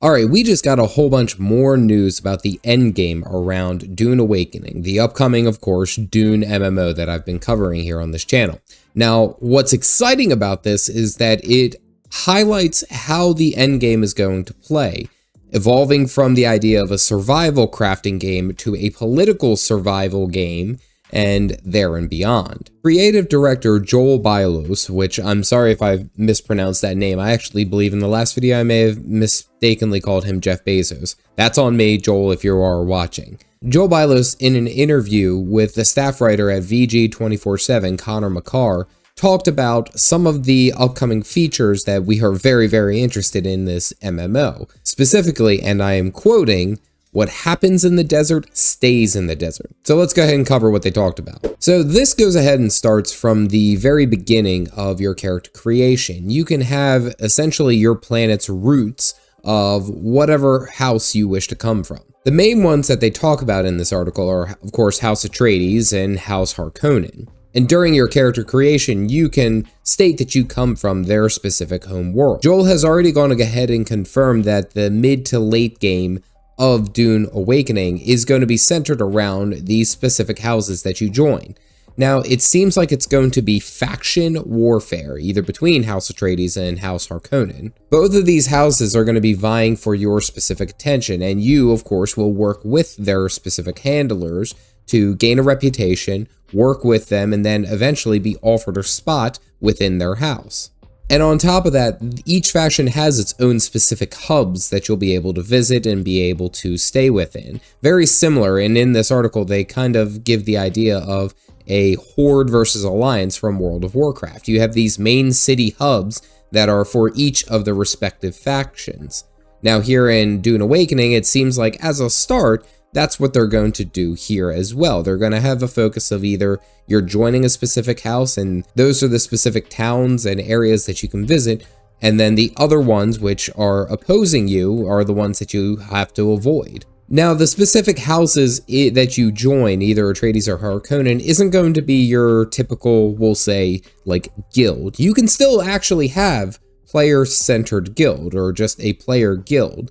Alright, we just got a whole bunch more news about the endgame around Dune Awakening, the upcoming, of course, Dune MMO that I've been covering here on this channel. Now, what's exciting about this is that it highlights how the endgame is going to play, evolving from the idea of a survival crafting game to a political survival game, and there and beyond. Creative director Joel Bylos, which I'm sorry if I mispronounced that name, I actually believe in the last video I may have mistakenly called him Jeff Bezos. That's on me, Joel, if you are watching. Joel Bylos, in an interview with the staff writer at VG247, Connor McCarr, talked about some of the upcoming features that we are very interested in this MMO. Specifically, and I am quoting, "What happens in the desert stays in the desert." So let's go ahead and cover what they talked about. So this goes ahead and starts from the very beginning of your character creation. You can have essentially your planet's roots of whatever house you wish to come from. The main ones that they talk about in this article are, of course, House Atreides and House Harkonnen. And during your character creation, you can state that you come from their specific home world. Joel has already gone ahead and confirmed that the mid to late game of Dune Awakening is going to be centered around these specific houses that you join. Now, it seems like it's going to be faction warfare, either between House Atreides and House Harkonnen. Both of these houses are going to be vying for your specific attention, and you, of course, will work with their specific handlers to gain a reputation, work with them, and then eventually be offered a spot within their house. And on top of that, each faction has its own specific hubs that you'll be able to visit and be able to stay within. Very similar, and in this article, they kind of give the idea of a Horde versus Alliance from World of Warcraft. You have these main city hubs that are for each of the respective factions. Now here in Dune Awakening, it seems like as a start, that's what they're going to do here as well. They're going to have a focus of either you're joining a specific house, and those are the specific towns and areas that you can visit, and then the other ones which are opposing you are the ones that you have to avoid. Now, the specific houses that you join, either Atreides or Harkonnen, isn't going to be your typical, we'll say, like, guild. You can still actually have player-centered guild, or just a player guild.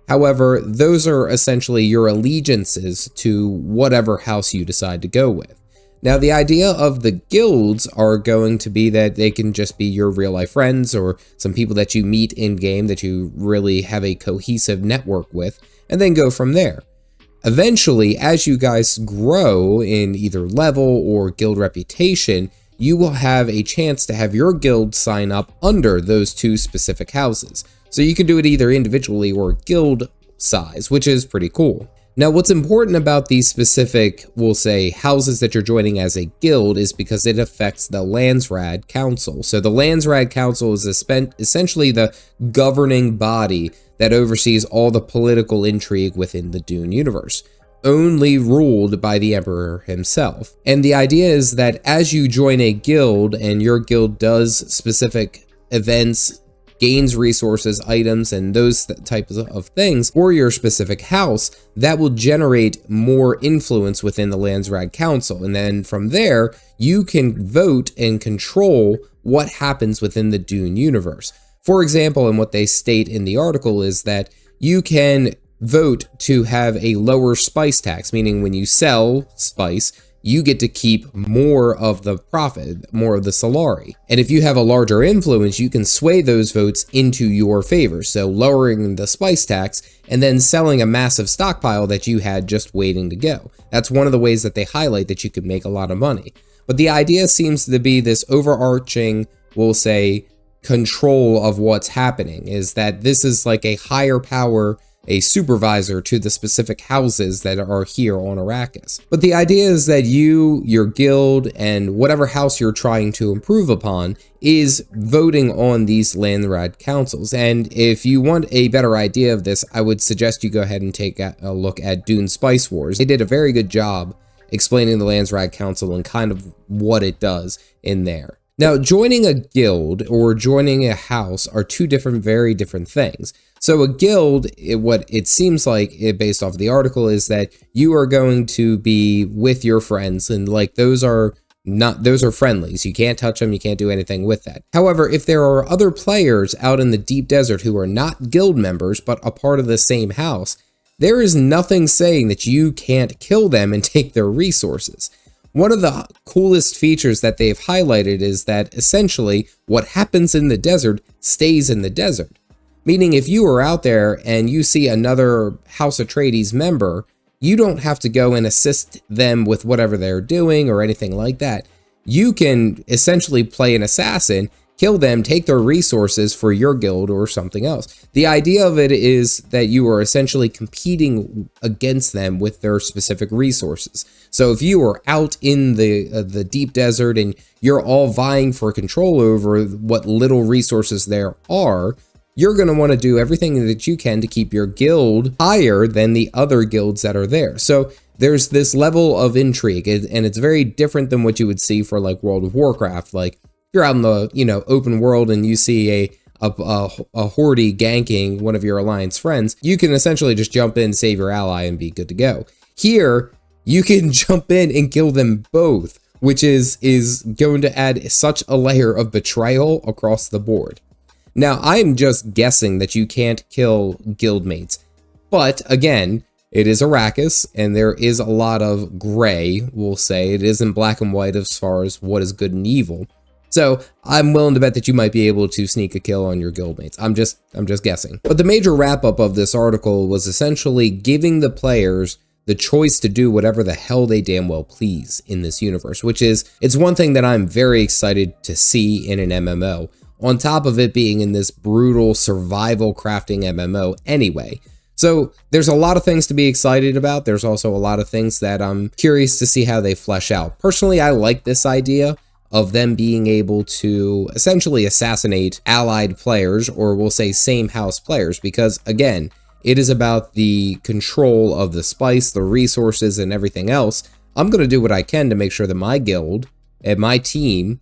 However, those are essentially your allegiances to whatever house you decide to go with. Now, the idea of the guilds are going to be that they can just be your real-life friends or some people that you meet in-game that you really have a cohesive network with, and then go from there. Eventually, as you guys grow in either level or guild reputation, you will have a chance to have your guild sign up under those two specific houses. So you can do it either individually or guild size, which is pretty cool. Now, what's important about these specific, we'll say, houses that you're joining as a guild is because it affects the Landsraad Council. So the Landsraad Council is essentially the governing body that oversees all the political intrigue within the Dune universe, only ruled by the Emperor himself. And the idea is that as you join a guild and your guild does specific events, gains resources, items, and those types of things for your specific house, that will generate more influence within the Landsraad Council. And then from there, you can vote and control what happens within the Dune universe. For example, and what they state in the article is that you can vote to have a lower spice tax, meaning when you sell spice, you get to keep more of the profit, more of the salari. And if you have a larger influence, you can sway those votes into your favor. So lowering the spice tax and then selling a massive stockpile that you had just waiting to go. That's one of the ways that they highlight that you could make a lot of money. But the idea seems to be this overarching, we'll say, control of what's happening, is that this is like a higher power, a supervisor to the specific houses that are here on Arrakis. But the idea is that you, your guild, and whatever house you're trying to improve upon is voting on these Landsraad councils. And if you want a better idea of this, I would suggest you go ahead and take a look at Dune Spice Wars. They did a very good job explaining the Landsraad Council and kind of what it does in there. Now, joining a guild or joining a house are two very different things. So a guild, what it seems like, based off of the article, is that you are going to be with your friends, and like those are Those are friendlies. You can't touch them. You can't do anything with that. However, if there are other players out in the deep desert who are not guild members, but a part of the same house, there is nothing saying that you can't kill them and take their resources. One of the coolest features that they've highlighted is that essentially what happens in the desert stays in the desert. Meaning if you are out there and you see another House Atreides member, you don't have to go and assist them with whatever they're doing or anything like that. You can essentially play an assassin, kill them, take their resources for your guild or something else. The idea of it is that you are essentially competing against them with their specific resources. So if you are out in the deep desert and you're all vying for control over what little resources there are, you're going to want to do everything that you can to keep your guild higher than the other guilds that are there. So there's this level of intrigue, and it's very different than what you would see for like World of Warcraft. Like you're out in the open world and you see a horde ganking one of your alliance friends, you can essentially just jump in, save your ally, and be good to go. Here, you can jump in and kill them both, which is going to add such a layer of betrayal across the board. Now, I'm just guessing that you can't kill guildmates, but again, it is Arrakis, and there is a lot of gray, we'll say. It isn't black and white as far as what is good and evil. So I'm willing to bet that you might be able to sneak a kill on your guildmates. I'm just guessing. But the major wrap-up of this article was essentially giving the players the choice to do whatever the hell they damn well please in this universe, which is, it's one thing that I'm very excited to see in an MMO. On top of it being in this brutal survival crafting MMO anyway. So there's a lot of things to be excited about. There's also a lot of things that I'm curious to see how they flesh out. Personally, I like this idea of them being able to essentially assassinate allied players, or we'll say same house players, because again, it is about the control of the spice, the resources, and everything else. I'm going to do what I can to make sure that my guild and my team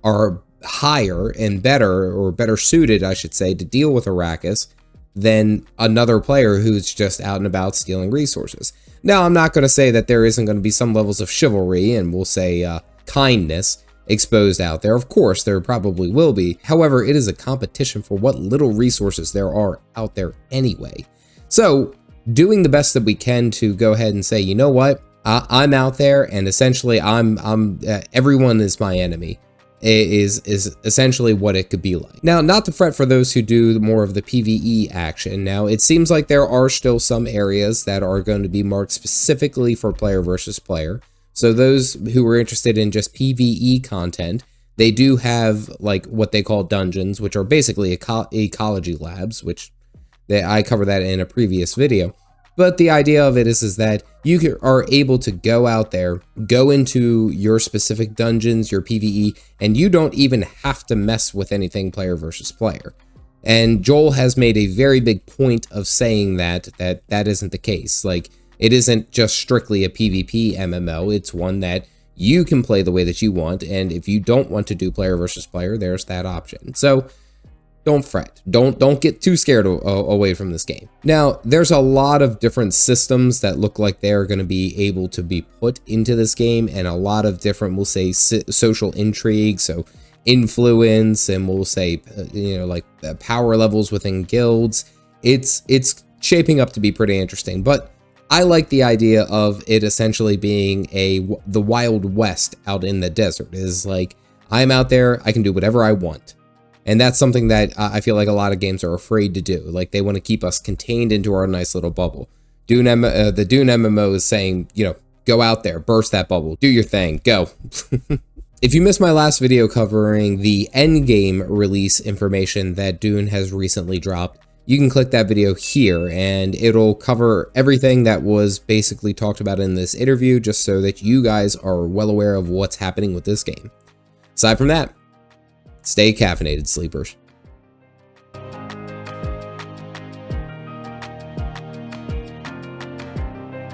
are higher and better, or better suited, I should say, to deal with Arrakis than another player who's just out and about stealing resources. Now, I'm not going to say that there isn't going to be some levels of chivalry and we'll say kindness exposed out there. Of course, there probably will be. However, it is a competition for what little resources there are out there anyway. So, doing the best that we can to go ahead and say, you know what, I'm out there, and essentially, everyone is my enemy. Is essentially what it could be like. Now, not to fret for those who do more of the PvE action. Now, it seems like there are still some areas that are going to be marked specifically for player versus player. So those who are interested in just PvE content, they do have like what they call dungeons, which are basically ecology labs, which I covered that in a previous video. But the idea of it is that you are able to go out there, go into your specific dungeons, your PvE, and you don't even have to mess with anything player versus player. And Joel has made a very big point of saying that isn't the case. Like, it isn't just strictly a PvP MMO, it's one that you can play the way that you want, and if you don't want to do player versus player, there's that option. So don't fret. Don't get too scared away from this game. Now, there's a lot of different systems that look like they're going to be able to be put into this game, and a lot of different, we'll say, social intrigue, so influence, and we'll say, like power levels within guilds. It's shaping up to be pretty interesting, but I like the idea of it essentially being the Wild West out in the desert. Is like, I'm out there, I can do whatever I want. And that's something that I feel like a lot of games are afraid to do. Like, they want to keep us contained into our nice little bubble. The Dune MMO is saying, go out there, burst that bubble, do your thing, go. If you missed my last video covering the Endgame release information that Dune has recently dropped, you can click that video here, and it'll cover everything that was basically talked about in this interview, just so that you guys are well aware of what's happening with this game. Aside from that, stay caffeinated, sleepers.